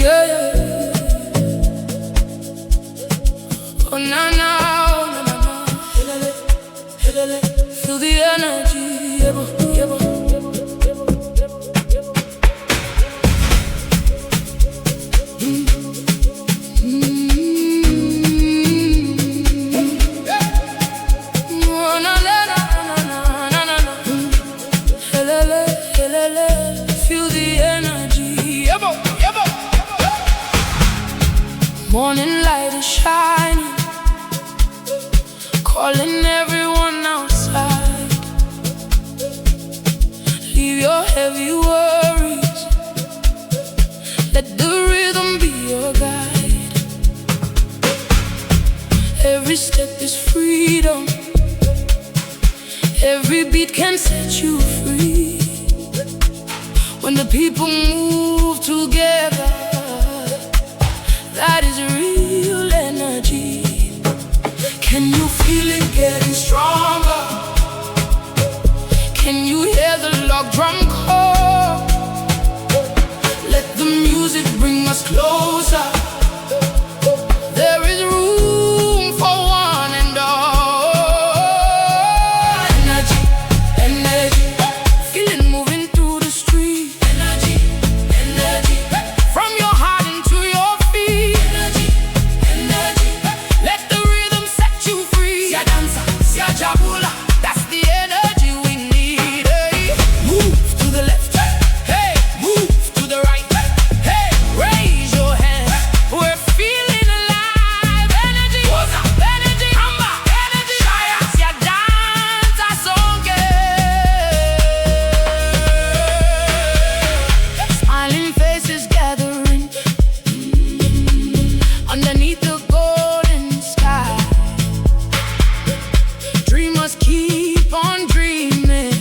Yeah, yeah. Oh na na, oh na na na. Helele, helele. Feel the energy, yebo, yebo. Morning light is shining, calling everyone outside. Leave your heavy worries, let the rhythm be your guide. Every step is freedom, every beat can set you free. When the people move together, that is real energy. Can you feel it getting stronger? Can you hear the log drum call? Let the music bring us closer. There is room for one and all. Energy, energy, feel it moving through the street. Energy, energy, from your heart into your feet. Energy, energy, let the rhythm set you free. Siyadansa, siyajabula, that's the energy we need. Hey, move to the left, hey, move to the right, hey, raise your hand. We're feeling alive. Energy, energy, hamba, energy, siyadansa sonke. Smiling faces gathering underneath the golden sky. Dreamers keep on dreaming,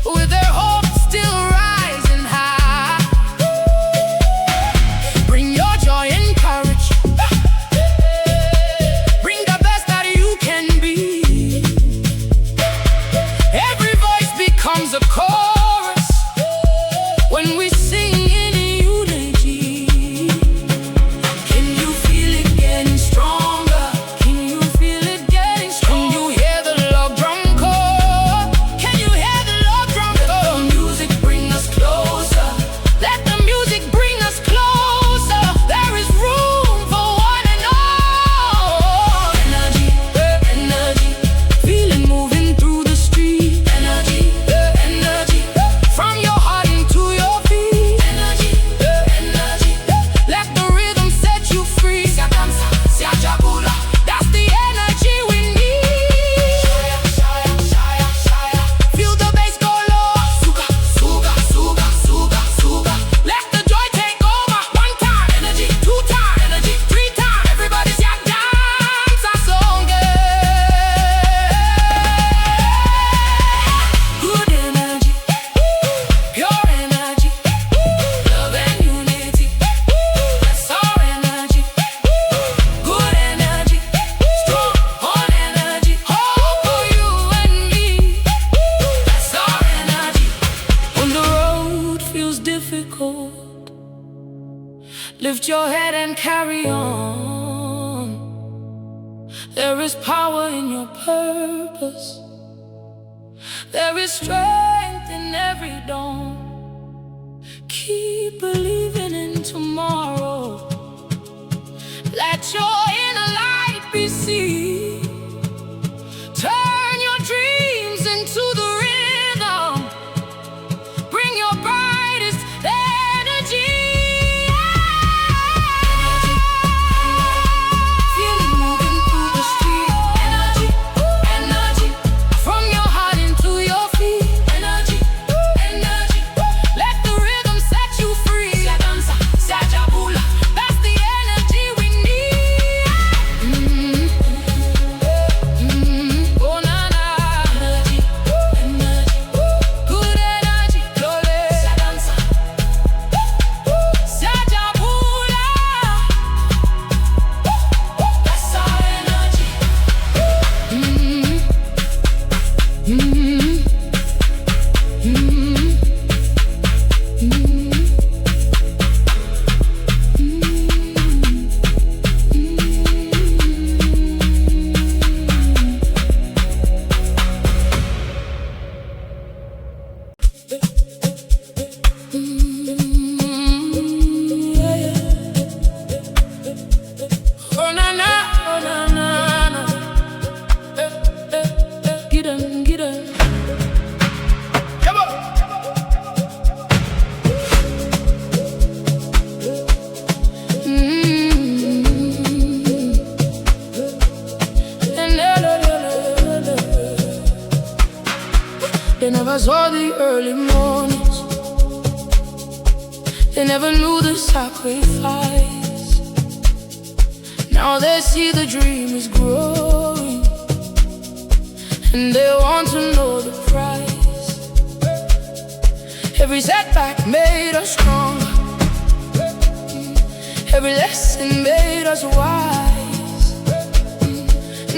with their hopes still rising high. Bring your joy and courage, bring the best that you can be. Every voice becomes a chorus when we sing in unity. Can you feel it getting stronger? Can you feel it getting stronger? Can you hear the log drum call? Can you hear the log drum call? Let the music bring us closer. Let the music bring us closer. There is room for one and all. Energy, energy, feel it moving through the street. Energy, energy, from your heart into your feet. Energy, energy, let the rhythm set you free. Siyadansa, siyajabula, that's the energy we need. Shaya, shaya, shaya, feel the bass go low. Suga, suga, suga, suga, suga, let the joy take over. One time, energy, two time, energy, three time. Everybody siyadansa sonke. Good energy, pure energy, love and unity, that's our energy. Good energy, strong on energy, hope for you and me, that's our energy. When the road feels difficult, lift your head and carry on. There is power in your purpose, there is strength in every dawn. Keep believing in tomorrow. Let your inner light be seen. Turn your dreams into the rhythm. Bring your brightest energy. Feel it moving through the street. Energy, energy, from your heart into your feet. Energy, energy, breakfast or the early mornings. They never knew the sacrifice. Now they see the dream is growing, and they want to know the price. Every setback made us stronger, every lesson made us wise.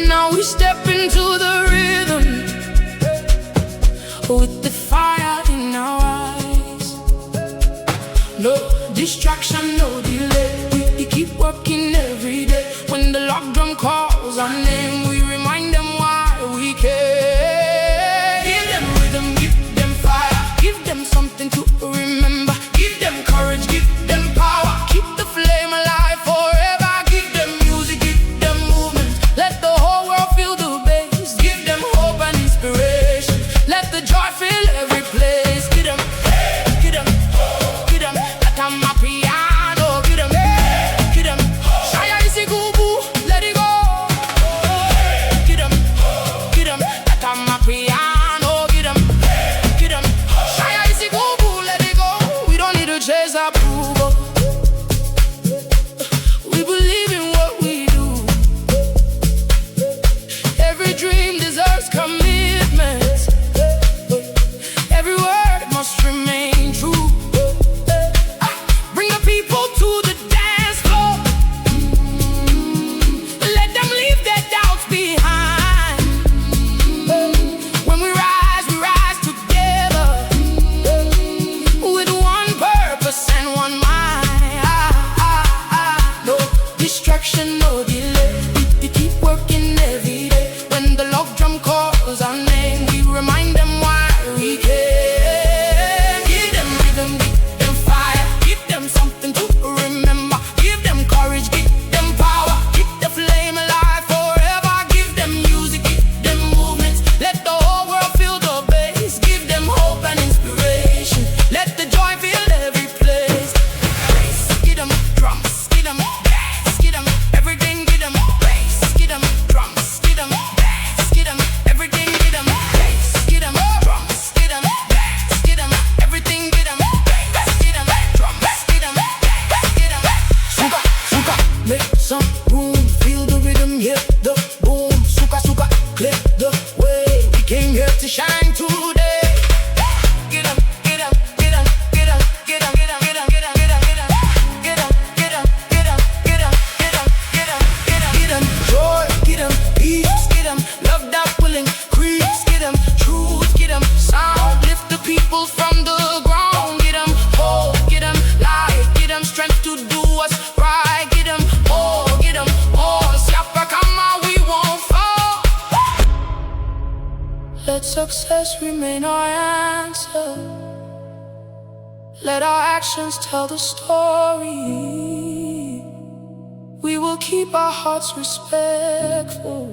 Now we step into the rhythm with the fire in our eyes. No distraction, no delay. We keep working every day. When the lock drum calls our name, we remind them why we care. Give them rhythm, give them fire, give them something to remember. Give them courage, give them power, keep the flame alive forever. Give them music, give them movement, let the whole world feel the bass. Give them hope and inspiration, let the joy fill every place. Give them, give them, give them that Amapiano. Give them, give them Siyadansa Kuze, let it go. Give them that Amapiano. Give them Siyadansa Kuze, let it go. We don't need to chase approval, we believe in what we do. Every dream deserves commitment, every word must remain true. Bring the people to the dance floor, let them leave their doubts behind. When we rise together, with one purpose and one mind. No distraction, no delay. We keep working every day. When the log drum calls our name, we remind them why we care. Give them rhythm, give them fire, give them something to remember. Give them courage, give them power, keep the flame alive forever. Give them music, give them movements, let the whole world feel the bass. Give them hope and inspiration, let the joy fill every place. Give them drums, give them bass, give them everything, give them bass. Give them drums, give them bass, give them everything, give them bass. Give them drums, give them bass, give them everything, give them bass. Give them drums, give them bass, give them suka, suka, make some room, feel the rhythm, hear the boom. Suka, suka, clear the way. We came here to shine today. Get 'em, get 'em, get 'em, get 'em, get 'em, get 'em, get 'em, get 'em, get 'em, get 'em, get 'em, get 'em, get 'em, get 'em, get 'em, get 'em, get 'em, joy, get 'em, peace, get 'em, love that will increase, get 'em, truth, get 'em, sound, lift the people from the ground. Get 'em hope, get 'em light, get 'em strength to do what's right. Get 'em all, get 'em all. Siapa kama, we won't fall. Let success remain our answer, let our actions tell the story. We will keep our hearts respectful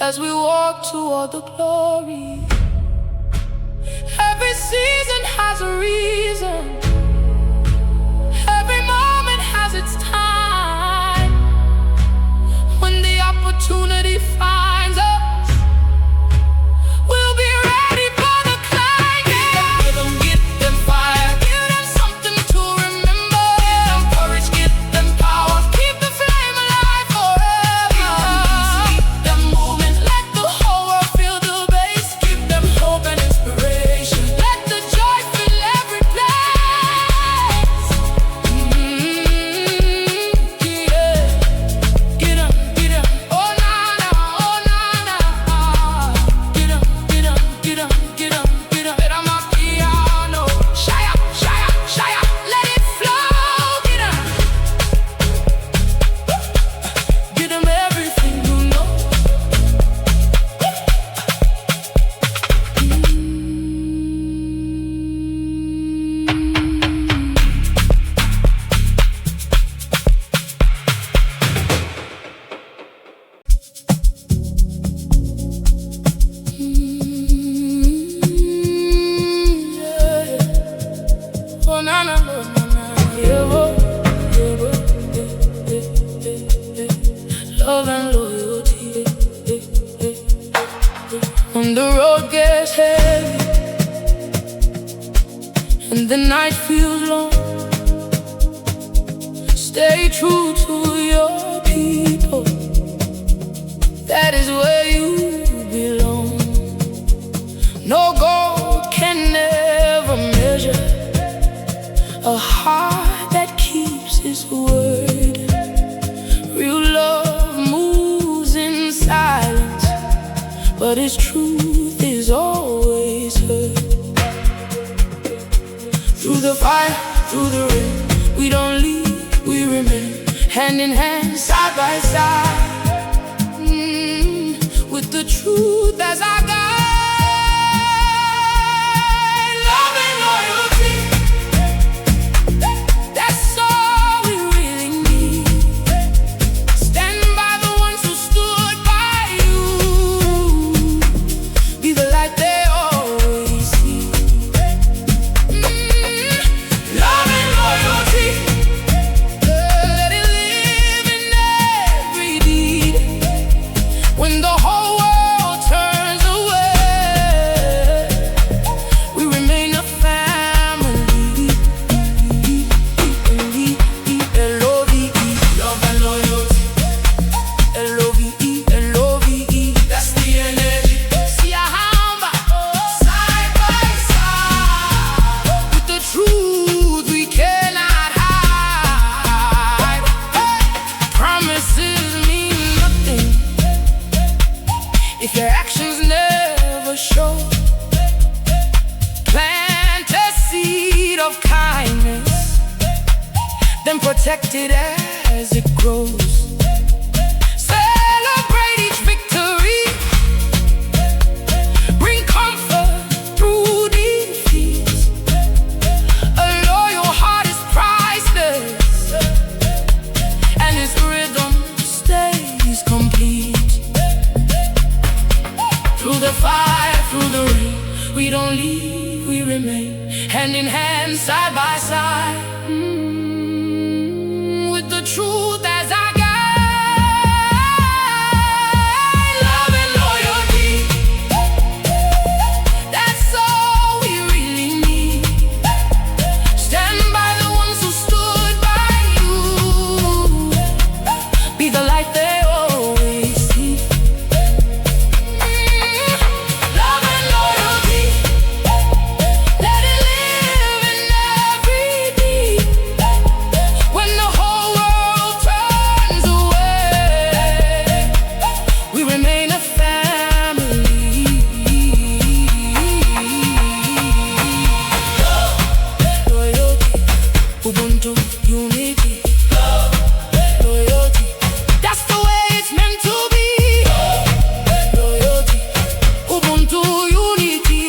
as we walk toward the glory. Every season has a reason, every moment has its time. When the opportunity finds us, we'll be ready for the climb. Give them rhythm, give them fire, give them something to remember. Give them courage, give them power, keep the flame alive forever. Give them movement, let the whole world feel the bass. Give them hope and inspiration, let the joy and the night feels long. Stay true to your people, that is where you belong. No gold can ever measure a heart that keeps its word. Real love moves in silence, but its truth is always heard. Through the fire, through the rain, we don't leave, we remain. Hand in hand, side by side, with the truth as our guide. Love and loyalty, that's all we really need. Stand by the ones who stood by you. Be the light they always see. Love and loyalty, let it live in every deed. When the whole world turns away, we remain a family. L-O-V-E, love and loyalty. L-O-V-E, L-O-V-E, that's the energy. Siyadansa, side by side, with the truth we cannot hide. Promises mean nothing if your actions never show. Plant a seed of kindness, then protect it as it grows. Celebrate each victory, bring comfort through defeats. A loyal heart is priceless, and its rhythm stays complete. Through the fire, through the rain, we don't leave, we remain. Hand in hand, side by side, with the truth as our guide. Love and loyalty, that's all we really need. Stand by the ones who stood by you. Be the light they always see. Love and loyalty, let it live in every deed. When the whole world turns away, we remain a family. Loyalty, Ubuntu, unity. Loyalty, that's the way it's meant to be. Loyalty, Ubuntu, unity.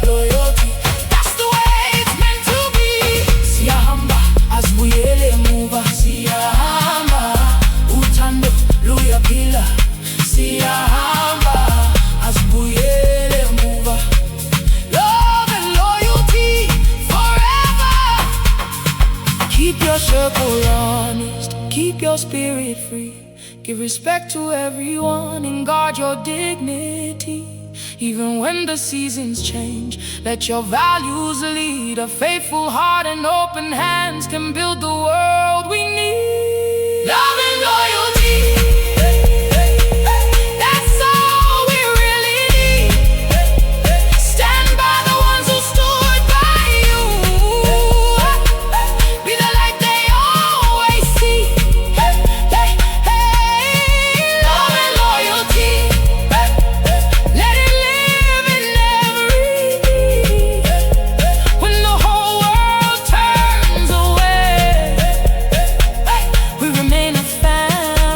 Loyalty, that's the way it's meant to be. Siyahamba asibuyele emuva. Siyahamba uthando luyaphila. Siyahamba asibuyele emuva. Love and loyalty forever. Keep your circle honest, keep your spirit free. Give respect to everyone and guard your dignity. Even when the seasons change, let your values lead. A faithful heart and open hands can build the world we need. Love and loyalty, that's all we really need. Stand by the ones who stood by you. Be the light they always see. Love and loyalty, let it live in every deed. When the whole world turns away, we remain a family.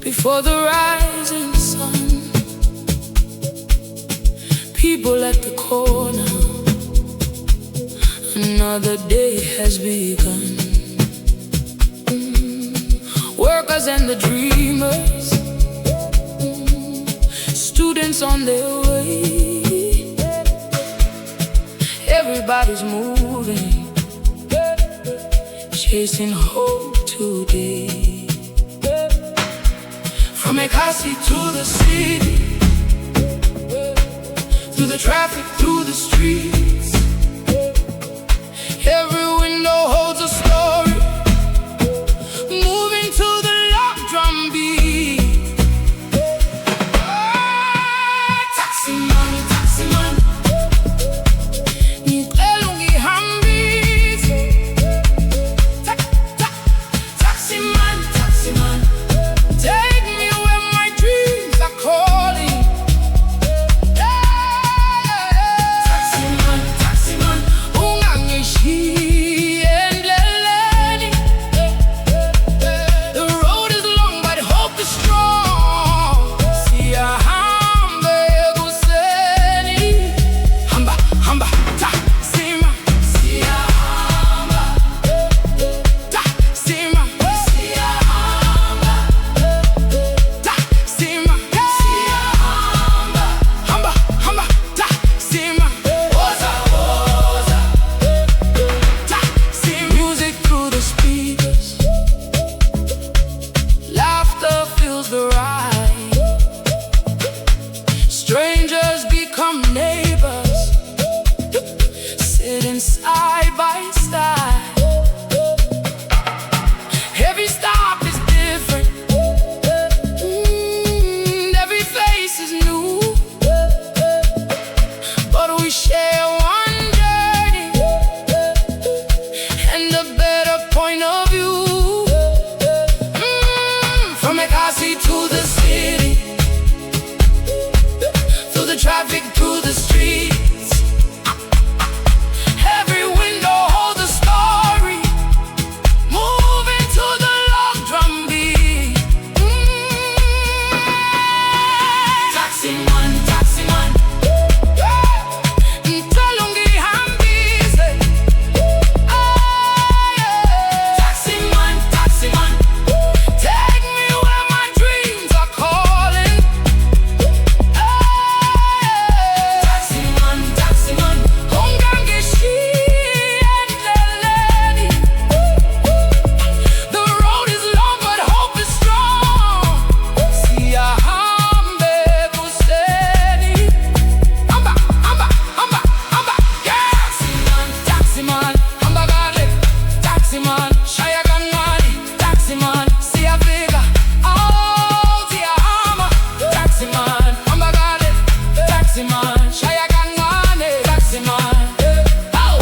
before the rising sun. People at the corner, another day has begun. Workers and the dreamers, students on their way. Everybody's moving, chasing hope today. From Ekasi to the city, through the traffic, through the streets, every window holds a story, moving to the lock drum beat. Taximan, taximan, ngicela ungihambise. Taximan, taximan, take me where my dreams are calling. Taximan, taximan, ungangishiye endleleni. The road is long but hope is strong. Siyahamba ekuseni. Hamba, hamba, taximan. Siyahamba, taximan. Siyahamba, taximan. Siyahamba, hamba, hamba, taximan. Woza, woza, taximan. Music through the speakers, laughter fills the ride. Strangers become neighbors, sitting side by side. Every stop is different, every face is new, but we share one journey and a better point of view. From Ekasi to the city, through the traffic, through the streets, every window holds a story, moving to the log drum beat. Taximan, taximan, ngicela ungihambise. Taximan, taximan, take me where my dreams are calling. Taximan, taximan, ungangishiye endleleni. The road is long but hope is strong. Siyahamba ekuseni. Hamba, hamba, hamba, hamba, yeah. Taximan, taximan, hamba kahle. Taximan, shaya kancane. Taximan, siyafika. Oh, siyahamba. Taximan, hamba kahle. Taximan, shaya kancane. Taximan, oh,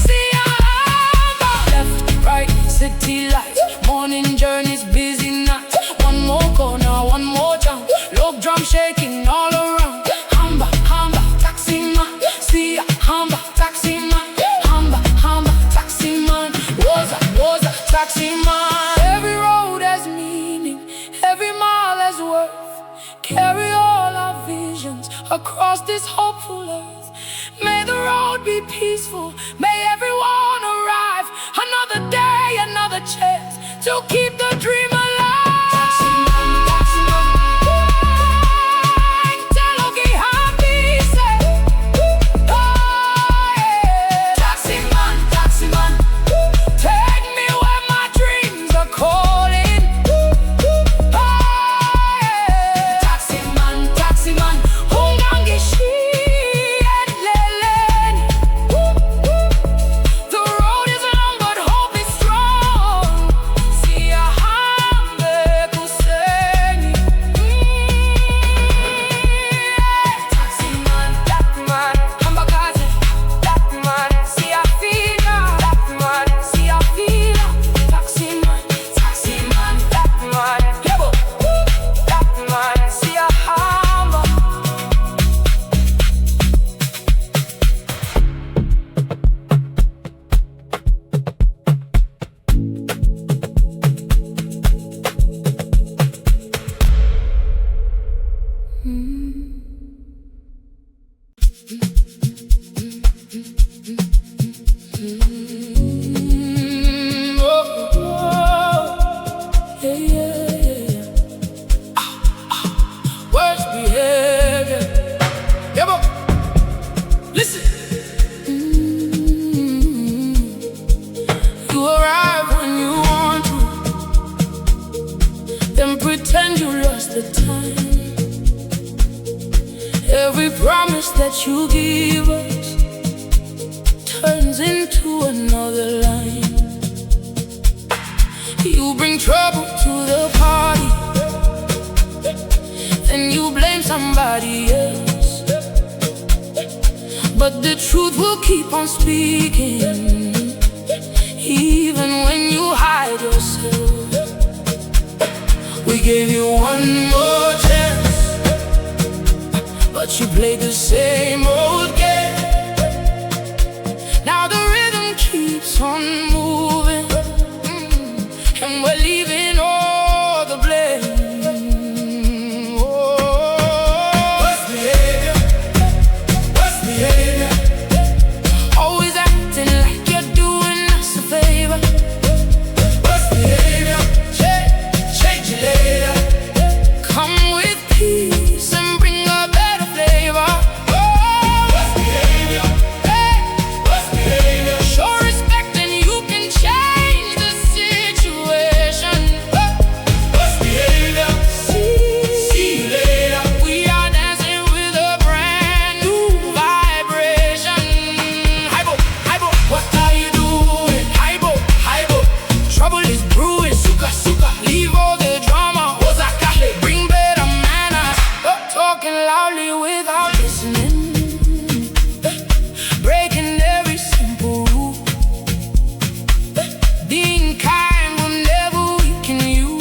siyahamba. Left, right, city lights, morning journeys, busy nights. One more corner, one more jump, log drum shaking all around. Hamba, hamba, taximan, siyahamba, taximan. Hamba, hamba, taximan, woza, woza, taximan. Every road has meaning, every mile has worth. Carry all our visions across this hopeful earth. May the road be peaceful, may everyone arrive. Another day, another chance to keep the dream alive. Taximan, taximan, ngicela ungihambise. Taximan, taximan, take me where my dreams are calling. Taximan, taximan, ungangishiye endleleni. The road is long but hope is strong. Siyahamba that you give us turns into another line. You bring trouble to the party, then you blame somebody else. But the truth will keep on speaking, even when you hide yourself. We gave you one more chance, but you played the same old game. Now the rhythm keeps on moving, and we're leaving all the blame. Oh, worst behavior, worst behavior. Always acting like you're doing us a favor. Worst behavior, change it later. Come with peace and bring a better flavor. Oh, worst behavior, worst behavior. Show respect and you can change the situation. Worst behavior, see you later. We are dancing with a brand new vibration. Hypo, hypo, what are you doing? Hypo, hypo, trouble is brewing. Suka, suka, leave all the drama. Osaka, bring better manners. Talking loudly without listening, breaking every simple rule. Being kind will never weaken you.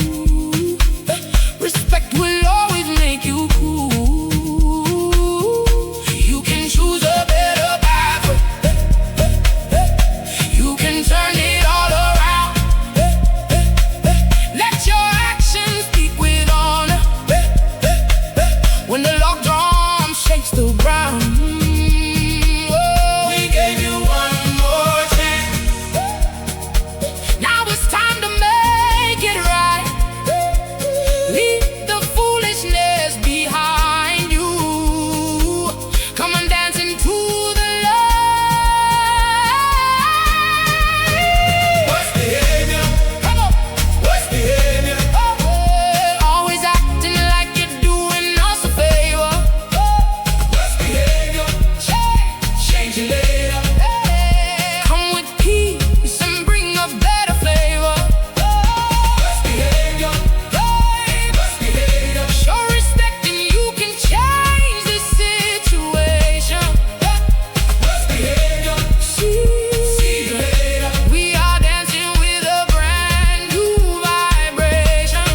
Respect will always make you cool. You can choose a better pathway. You can turn it all around. Let your actions speak with honor. When the locked drum shakes the ground. Oh, we gave you one more chance. Now it's time to make it right. Leave the foolishness behind you. Come and dance into the light. Worst behavior, come on, worst behavior. Always acting like you're doing us a favor. Worst behavior, change it later. Come with peace and bring a better flavor. Worst behavior, worst behavior. Show respect and you can change the situation. Worst behavior, see you later. We are dancing with a brand new vibration.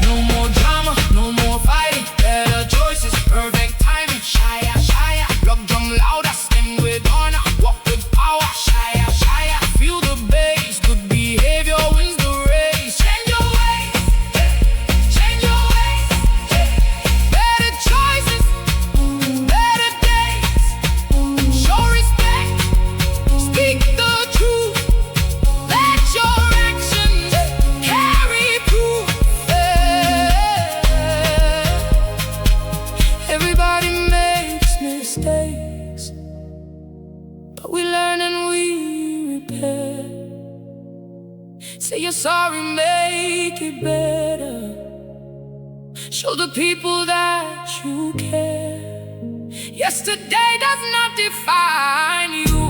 No more drama, no more fighting. Better choices, perfect timing. Shia, shia, block drum louder, sting with honor, walk with power. Shia, shia, feel the bass. Good behavior wins the race. Change your ways, change your ways. Better choices, better days. Show respect, speak the truth. Let your actions carry proof. Everybody makes mistakes, but we learn and we repair. Say you're sorry, make it better. Show the people that you care. Yesterday does not define you.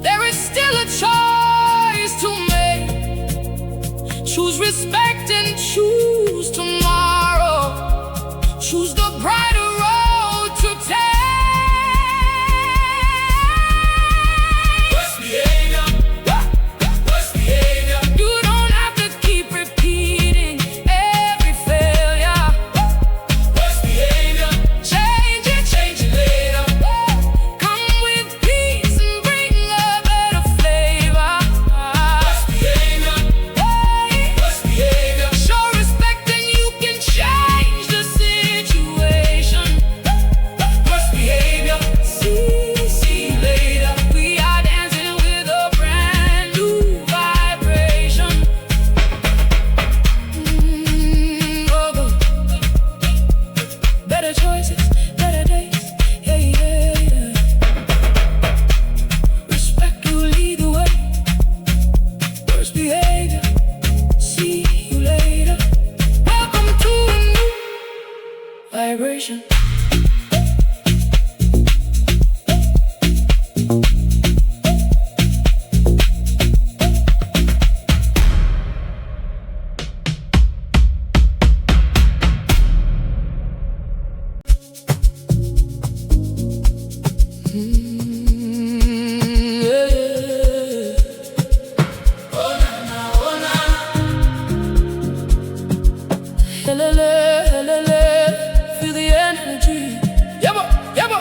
There is still a choice to make. Choose respect and choose tomorrow. Choose the brighter road to take. Worst behavior, worst behavior. You don't have to keep repeating every failure. Worst behavior, change it later. Come with peace and bring a better flavor. Worst behavior, worst behavior. Show respect and you can change the situation. Worst behavior, see you later. We are dancing with a brand new vibration. Better choices, better days. Yeah, yeah, yeah. Respect will lead the way. Worst behavior, see you later. Welcome to a new vibration. Helele, helele, feel the energy. Yabba, yabba.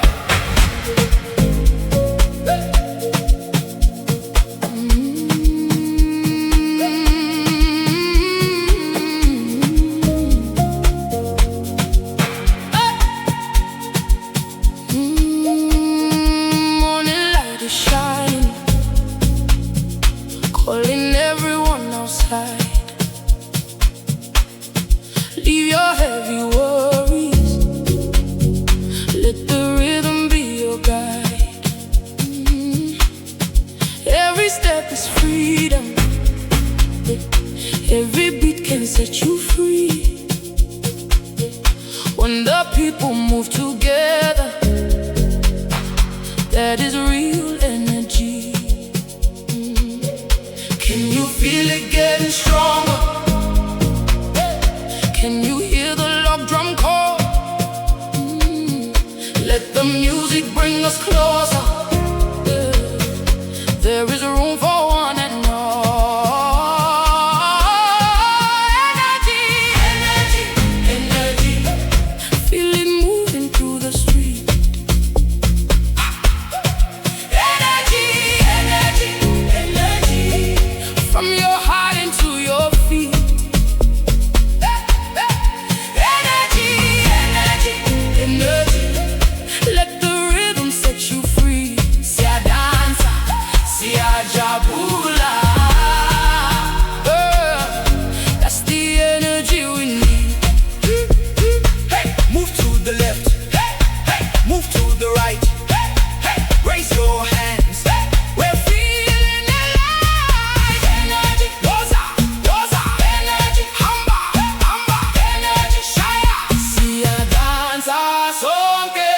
Morning light is shining, calling everyone outside. Leave your heavy worries, let the rhythm be your guide. Every step is freedom, every beat can set you free. When the people move together, that is real energy. Can you feel it getting stronger? Can you hear the log drum call? Let the music bring us closer. There is room for one and all. Energy, energy, energy. Feel it moving through the street. Energy, energy, energy. From your heart into your feet. Let the rhythm set you free. Siyadansa, siyajabula. That's the energy we need. Hey, move to the left. Hey, hey, move to the right. Hey, hey, raise your hands. We're feeling alive. Energy, woza, woza. Energy, hamba, hamba. Energy, shaya. Siyadansa sonke.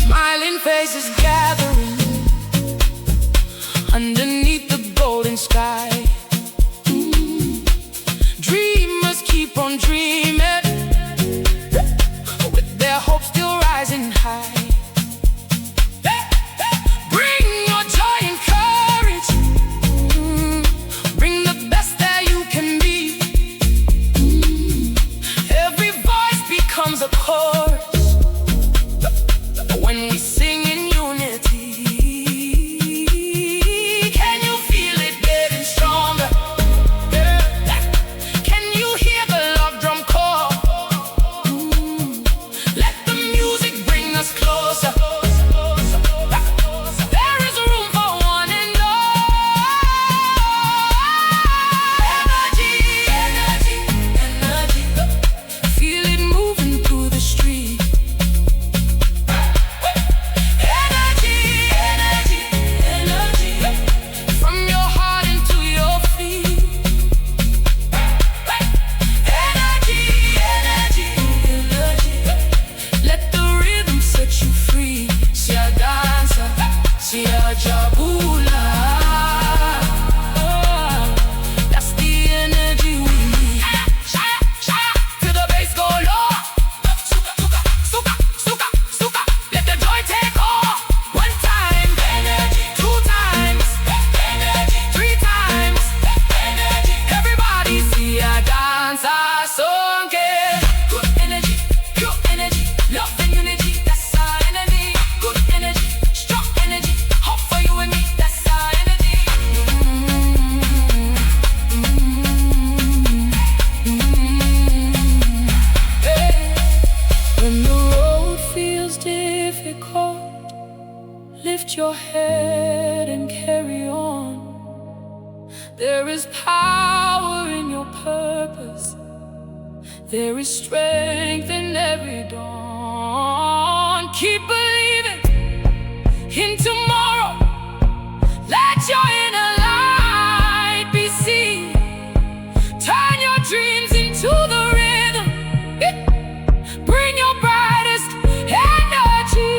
Smiling faces gathering underneath the golden sky. Dreamers keep on dreaming, with their hopes still rising high. Bring your joy and courage, bring the best that you can be. Every voice becomes a chorus when we sing in unity. Can you feel it getting stronger? Can you hear the love drum call? Let the music bring us closer. There is room for one and all. Energy, energy, energy. Feel it moving through the street. Energy, energy, energy. From your heart into your feet. Energy, energy, energy. Let the rhythm set you free. Siyadansa, siyajabula. That's the energy we need. Feel the bass go low. Suka, suka, suka, suka. Let the joy take off. One time, energy. Two times, energy. Three times, energy. Everybody siyadansa sonke. Good energy, pure energy, love and unity. That's our enemy. Good energy, strong energy. Hope for you and me. That's our energy. Hey. When the road feels difficult, lift your head and carry on. There is power in your purpose. There is strength in every dawn. Keep believing in tomorrow. Let your inner light be seen. Turn your dreams into the rhythm. Bring your brightest energy.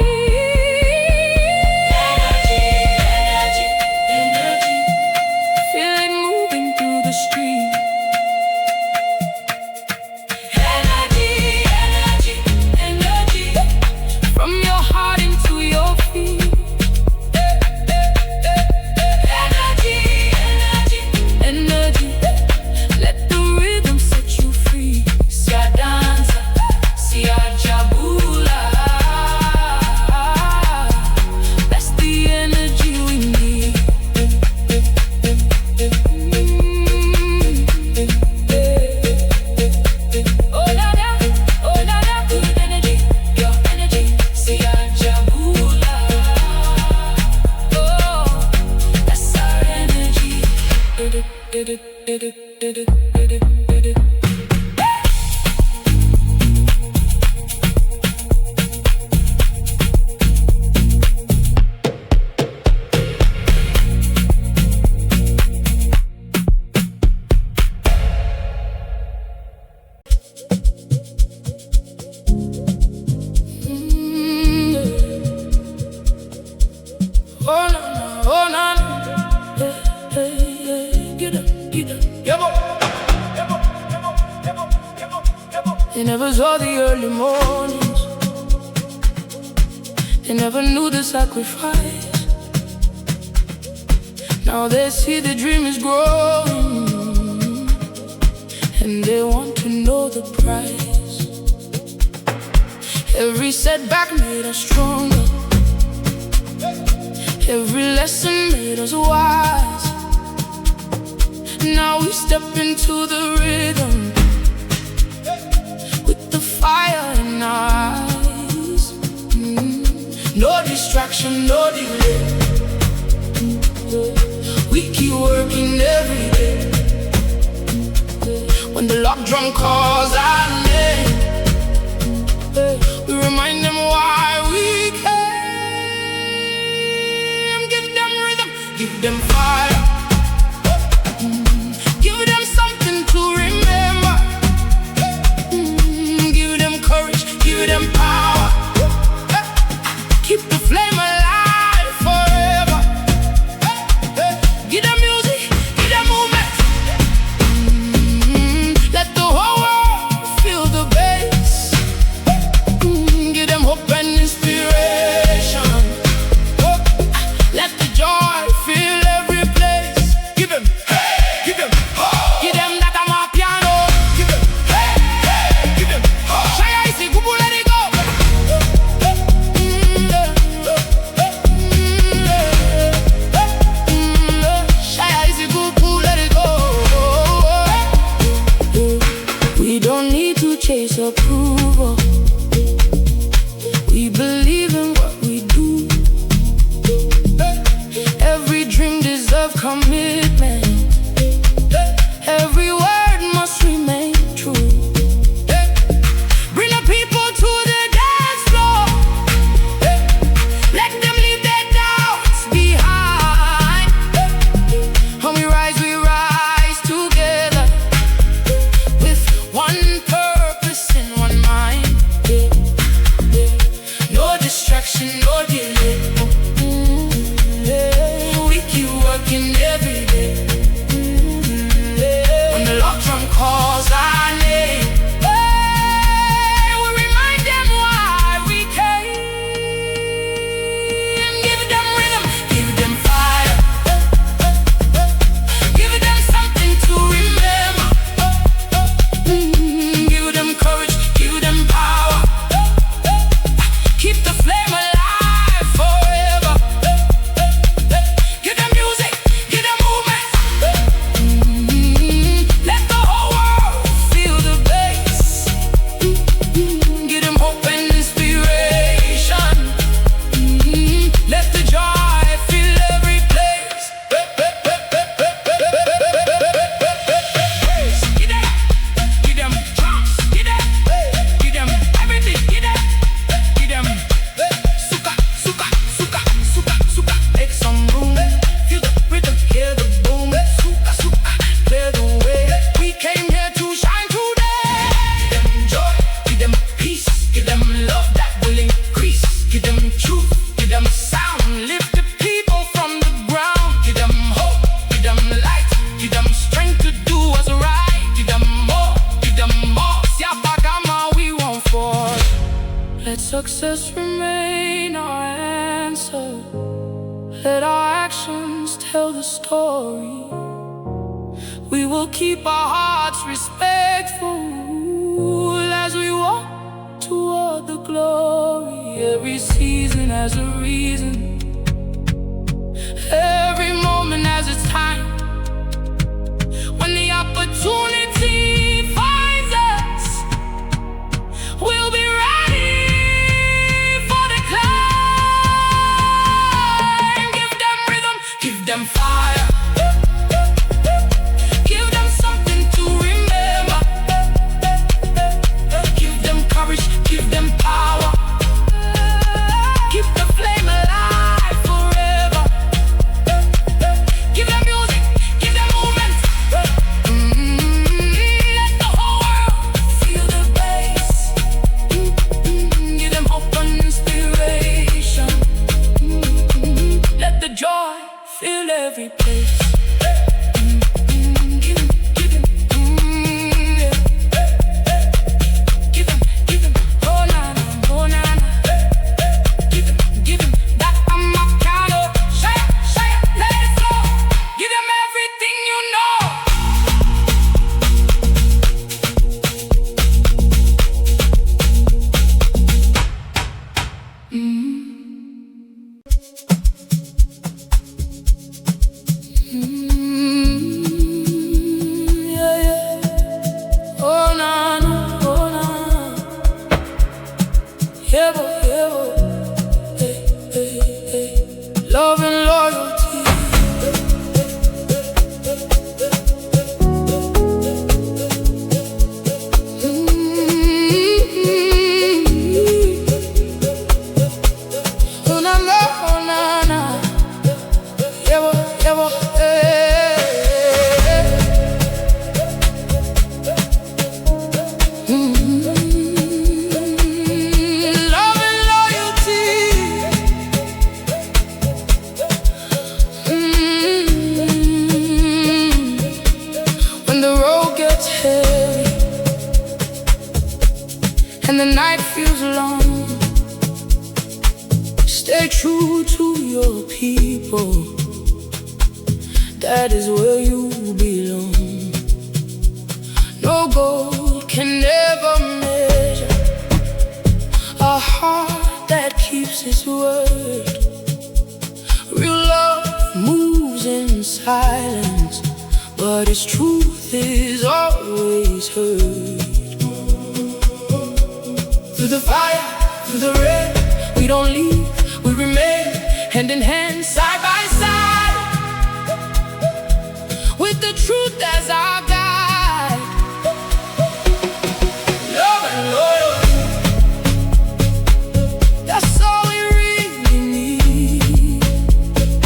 They never saw the early mornings. They never knew the sacrifice. Now they see the dream is growing, and they want to know the price. Every setback made us stronger. Every lesson made us wise. Now we step into the rhythm with the fire in our eyes. No distraction, no delay. We keep working every day. When the lock drum calls our name, we remind them why we came. Give them rhythm, give them fire, give them something to remember. Give them courage, give them power. Keep the flame alive forever. Give them music, give them movement. Let the whole world feel the bass. Give them hope and inspiration. Let the joy fill every place. Give them, give them, give them that Amapiano. Give them, give them, Siyadansa Kuze, let it go. Siyadansa Kuze, let it go. We don't need to chase approval. We believe in what we do. Every dream deserves commitment. Every word must remain true. Bring the people to the dance floor. Let them leave their doubts behind. When we rise together with one purpose and one mind. No distraction, no delay. We keep working every day. When the lock drum calls our name, we remind them why we came. Give them rhythm, give them fire, give them something to remember. Give them courage, give them power. Keep the flame alive forever. Give them music, give them movement. Let the whole world feel the bass. Give them hope and inspiration. Let the joy fill every place. Give them drums, give them everything, give them suka, suka, suka, suka, suka. Make some room, feel the rhythm, hear the boom. Suka, suka, clear the way. We came here to shine today. Give them joy, give them peace, give them love that will increase. Give them truth, give them sound, lift the people from the ground. Give them hope, give them light, give them strength to do what's right. Give them more, give them more. Siapagama, we won't fall. Let success remain our answer. Let our actions tell the story. We will keep our hearts respectful as we walk toward the glory. Every season has a reason. Every moment has its time. When the opportunity finds us, we'll be ready for the climb. Give them rhythm, give them fire. Give them something to remember. Give them courage, give them power. Keep the flame alive forever. Give them music, give them movement. Let the whole world feel the bass. Give them hope and inspiration. Let the joy fill every and the night feels long. Stay true to your people, that is where you belong. No gold can ever measure a heart that keeps its word. Real love moves in silence, but its truth is always heard. Through the fire, through the rain, we don't leave, we remain hand in hand, side by side, with the truth as our guide. Love and loyalty, that's all we really need.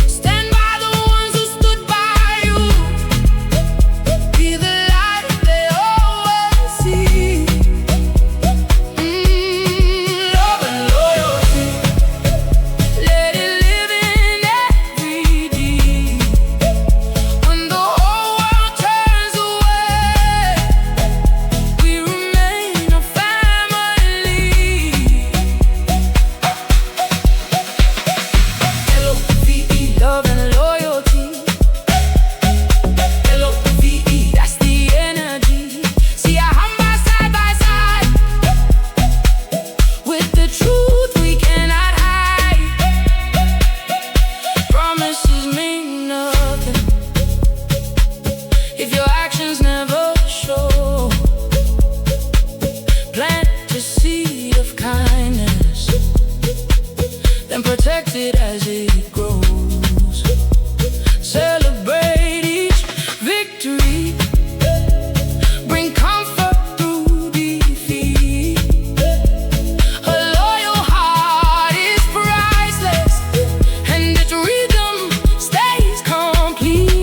Stand by the ones who stood by you, be the light they always see. Love and loyalty, let it live in every deed. When the whole world turns away, we remain a family. L-O-V-E, love and loyalty. L-O-V-E, that's the energy. See our humble side by side, with the truth we cannot hide. Promises mean nothing if your actions never show. Plant a seed of kindness, then protect it as it grows. Celebrate each victory, bring comfort through defeat. A loyal heart is priceless, and its rhythm stays complete.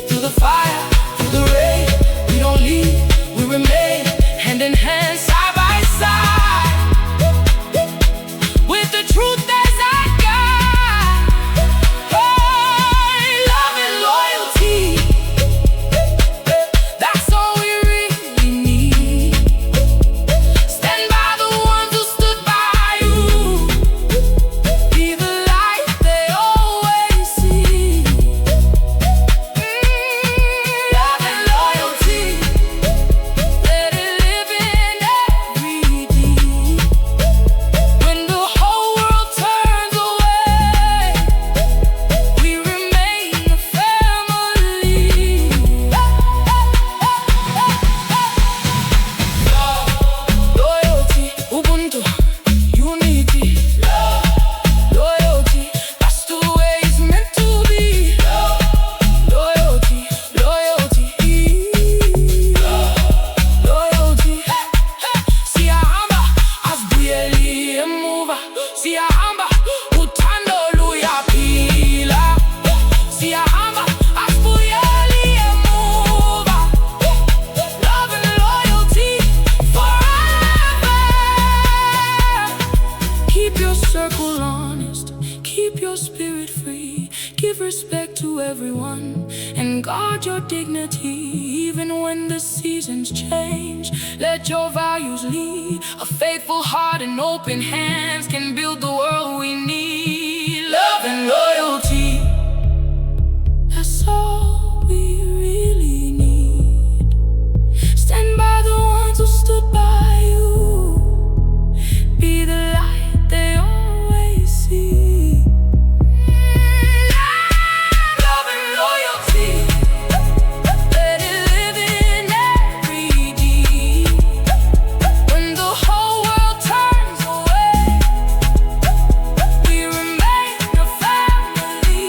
Through the fire, through the rain, we don't leave, we remain hand in hand, side by side, with the truth as our guide. Oh, love and loyalty, that's all we really need. Stand by the ones who stood by you, be the light they always see. Love and loyalty, let it live in every deed. When the whole world turns away, we remain a family. Loyalty, Ubuntu, unity. Loyalty, that's the way it's meant to be. Loyalty, loyalty, loyalty. Siyahamba asibuyele emuva, siyahamba uthando luyaphila. Siyahamba asibuyele emuva. Love and loyalty forever. Keep your circle honest, keep your spirit free. Give respect to everyone and guard your dignity. Even when the seasons change, let your values lead. A faithful heart and open hands can build the world we need. Love and loyalty, that's all we really need. Stand by the ones who stood by you, be the light they always see. Love and loyalty, let it live in every deed. When the whole world turns away, we remain a family.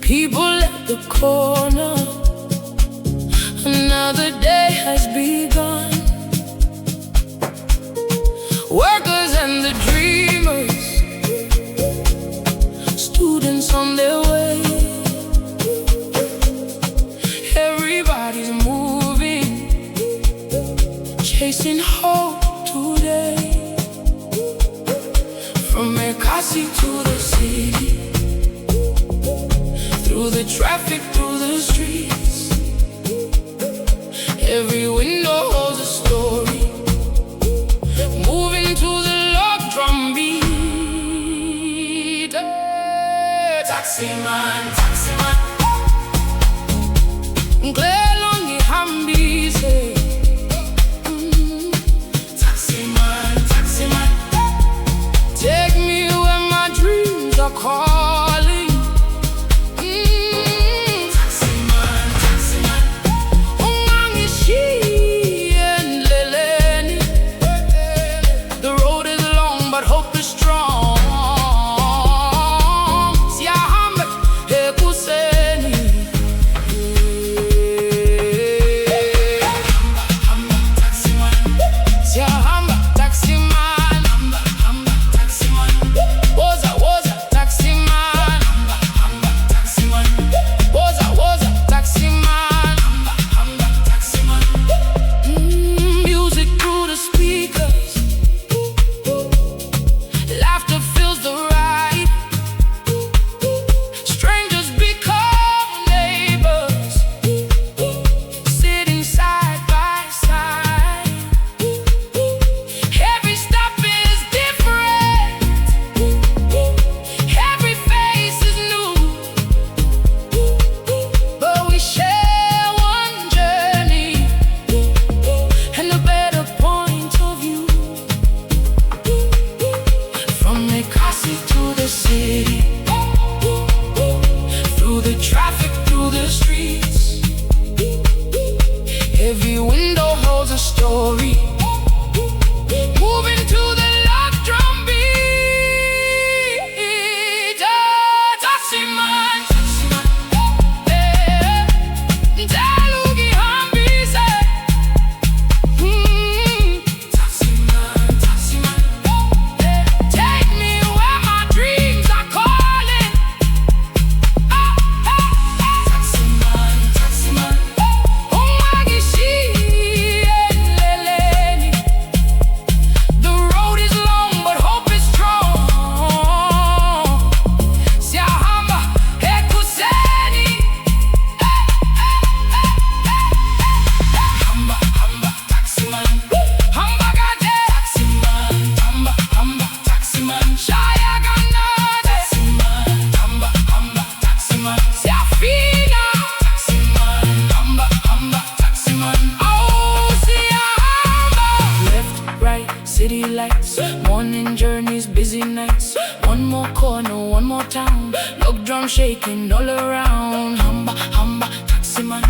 People at the corner, another day has begun. Workers and the dreamers, students on their way. Everybody's moving, chasing hope today. From Ekasi to the city, through the traffic, through the streets, every window holds a story, moving to the log drum beat. Taximan, taximan, Nglelongi hambise. Taximan, taximan, take me where my dreams are calling. Taximan, taximan, ungangishi endleleni. The road is long but hope is strong. Siyahamba ekuseni. Siyahamba taximan, taximan, woza woza taximan, woza woza taximan, music through the speakers, laughter fills the ride, strangers become neighbors, sitting side by side. Every stop is different, every face is new, but we share one journey and a better point of view. From Ekasi to the city, through the traffic, through the streets, every window holds a story, moving to the log drum beat. Taximan, Dalugi hambise. Taximan, taximan, take me where my dreams are calling. Taximan, taximan, ungangishi endleleni. The road is long but hope is strong. Siyahamba ekuseni. Hamba hamba taximan, hamba kade taximan, hamba taximan, shaya ganade taximan, hamba taximan, siyafina taximan, hamba taximan. Oh, siyahamba. Left, right, city lights, morning journeys, busy nights. One more corner, one more town, log drum shaking all around. Hamba taximan,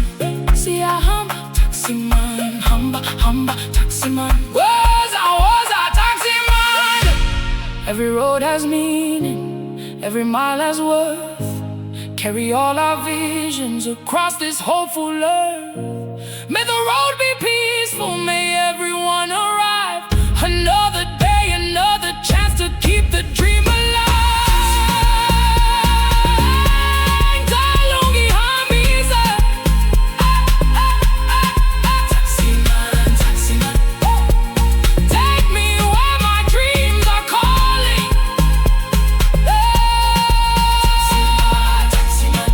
siyahamba taximan, hamba taximan. Woza taximan. Every road has meaning, every mile has worth. Carry all our visions across this hopeful earth. May the road be peaceful, may everyone arrive. Another day, another chance to keep the dream alive. Dalungi hambise. Taximan, taximan, take me where my dreams are calling. Taximan,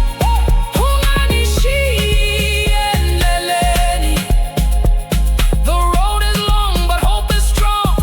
unganishi endleleni. The road is long but hope is strong.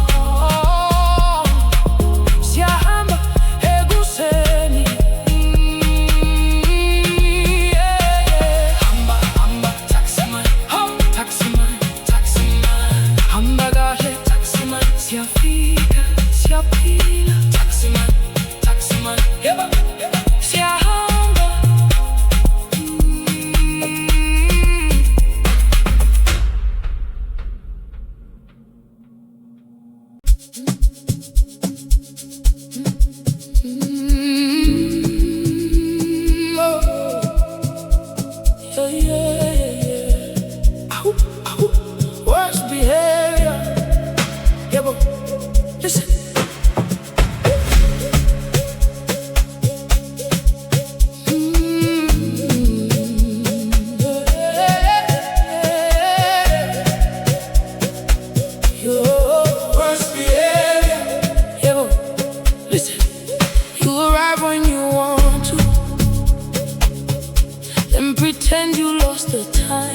pretend you lost the time.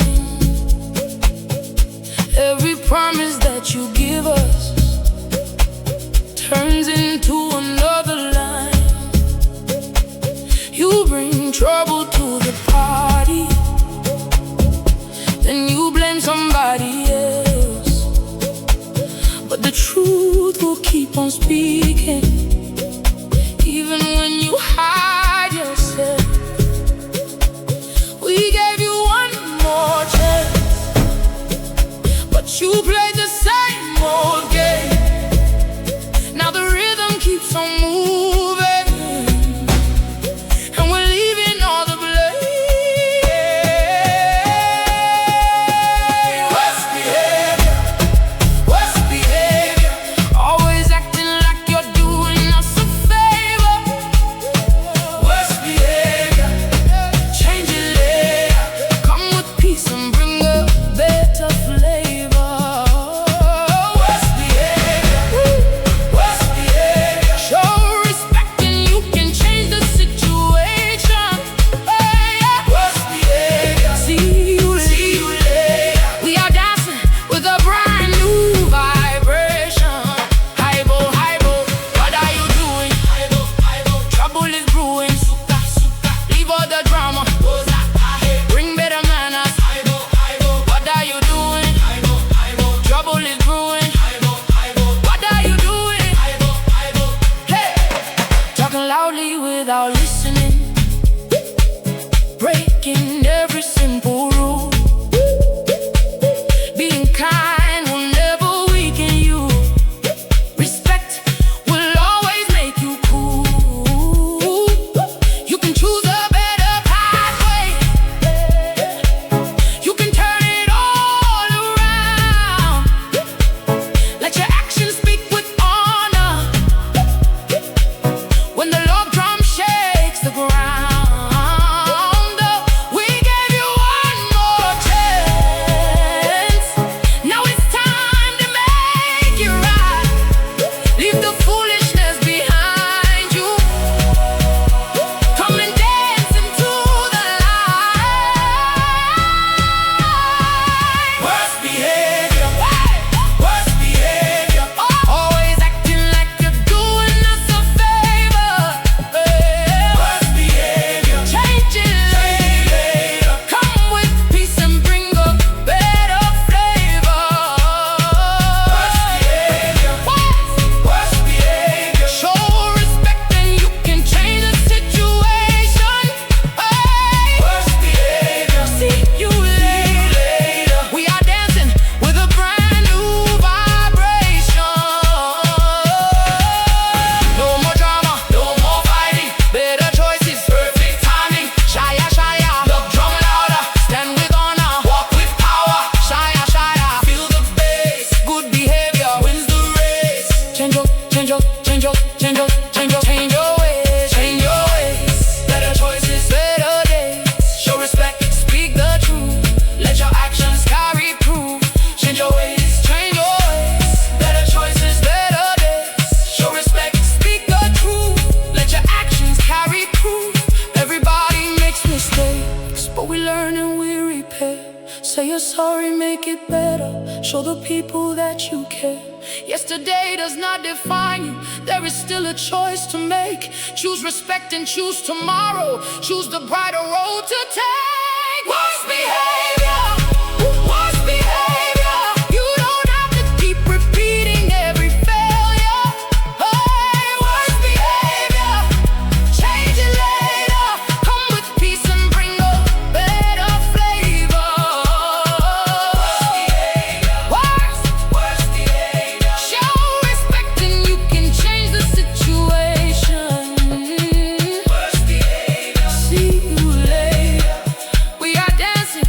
Every promise that you give us turns into another line. You bring trouble to the party, then you blame somebody else. But the truth will keep on speaking, even when you hide yourself. We gave you one more chance, but you played the same old game. Now the rhythm keeps on moving, and we're leaving all the blame. Worst behavior, worst behavior. Always acting like you're doing us a favor. Worst behavior, change it later. Come with peace and bring a better flavor. Worst behavior, worst behavior. Show respect and you can change the situation. Hey, yeah. Worst behavior. See you later. We are dancing with a brand new vibration. Hybo, hybo, what are you doing? Hybo, hybo. Trouble is brewing. Suka, suka. Leave all the drama. Bring better manners. Hybo, hybo. What are you doing? Hybo, hybo. Trouble is brewing. Hybo, hybo. What are you doing? Hybo, hybo. Hey! Talking loudly without listening, breaking every simple rule. Being kind will never weaken you. Respect will always make you cool. You can choose a better pathway. You can turn it all around. Let your actions speak with honor. When the love drum shakes the ground, we gave you one more chance. Now it's time to make it right. Leave the foolishness behind you. Come and dance into the light. Worst behavior, worst behavior. Always acting like you're doing us a favor. Worst behavior, change it later. Come with peace and bring a better flavor. Worst behavior, worst behavior. Show respect and you can change the situation. Worst behavior, see you later. We are dancing with a brand new vibration. No more drama, no more fighting. Better choices, perfect timing. Shaya, shaya, love drum louder. Stand with honor, walk with power. Shaya, shaya, feel the bass. Good behavior wins the race. Change your, change your, change your, change your, change your, change your ways, change your ways. Better choices, better days. Show respect, speak the truth. Let your actions carry proof. Change your ways, change your ways. Better choices, better days. Show respect, speak the truth. Let your actions carry proof. Everybody makes mistakes, but we learn and we repair. Say you're sorry, make it better. Show the people that you care. Yesterday does not define you. There is still a choice to make. Choose respect and choose tomorrow. Choose the brighter road to take. Worst behavior, worst behavior. You don't have to keep repeating every failure. Hey, worst behavior, change it later. Come with peace and bring a better flavor. Worst behavior. Show respect and you can change the situation. Worst behavior. See you later. We are dancing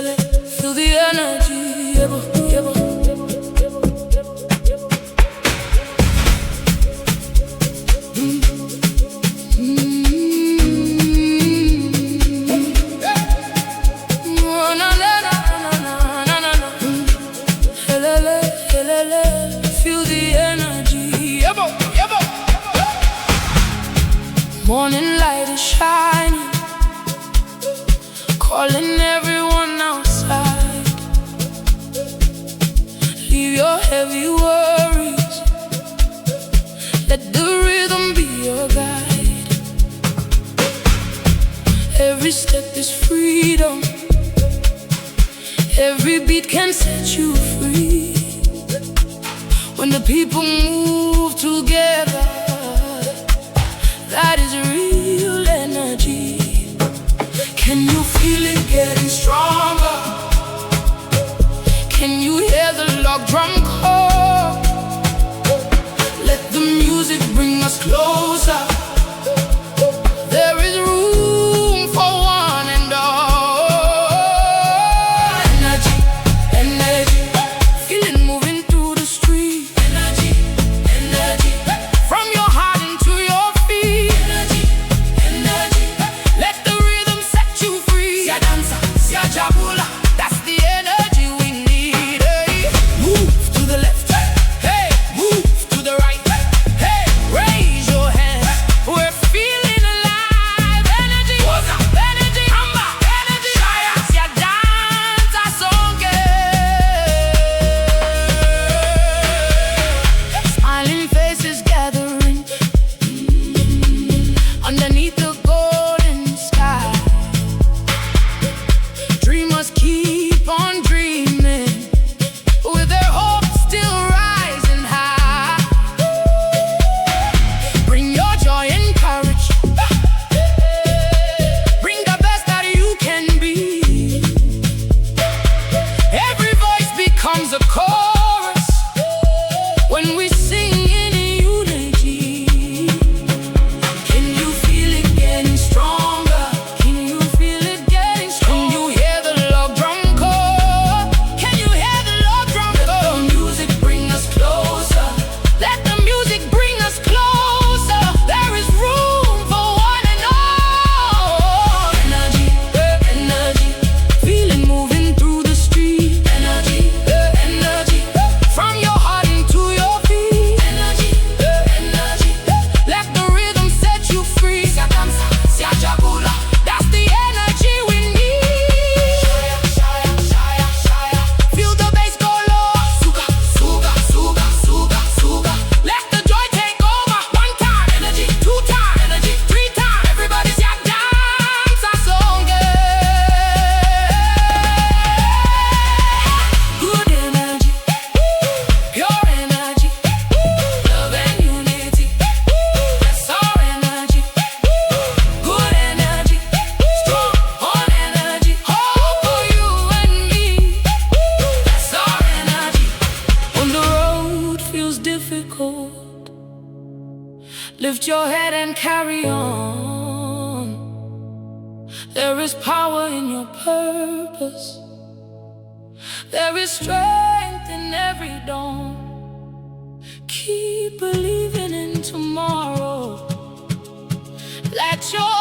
Feel the energy. Feel the energy. Morning light is shining, calling everyone outside. Leave your heavy worries, let the rhythm be your guide. Every step is freedom, every beat can set you free. When the people move together, that is real energy. Can you feel it getting stronger? Can you hear the log drum call? Let the music bring us closer. There is room for one and all. Energy, energy, feel it moving through the street. Energy, energy, from your heart into your feet. Energy, energy, let the rhythm set you free. Siyadansa, Siyajabula, that's the energy we need. Hey. Move to the left, hey, move to the right, hey, raise your hands, we're feeling alive. Energy, energy, energy, Siyadansa Kuze. Smiling faces gathering underneath the golden sky. Dreamers keep on dreaming, with their hopes still rising high. Bring your joy and courage, bring the best that you can be. Every voice becomes a chorus when we sing in unity. Can you feel it getting stronger? Can you feel it getting stronger? Can you hear the log drum call? Can you hear the log drum call? Let the music bring us closer. Let the music bring us closer. There is room for one and all. Energy, energy, feel it moving through the street. Energy, energy, from your heart into your feet. Energy, energy, let the rhythm set you free. Siyadansa, Siyajabula, that's the energy we need. Feel the bass go low. Suga, suga, suga, suga, suga. Let the joy take over. One time, energy, two time, energy, three time. Everybody Siyadansa Kuze. Good energy, pure energy, love and unity. That's our energy. Good energy, strong on energy. Hope for you and me. That's our energy. When the road feels difficult, lift your head and carry on. There is power in your purpose. There is strength in every dawn. Keep believing in tomorrow. Let your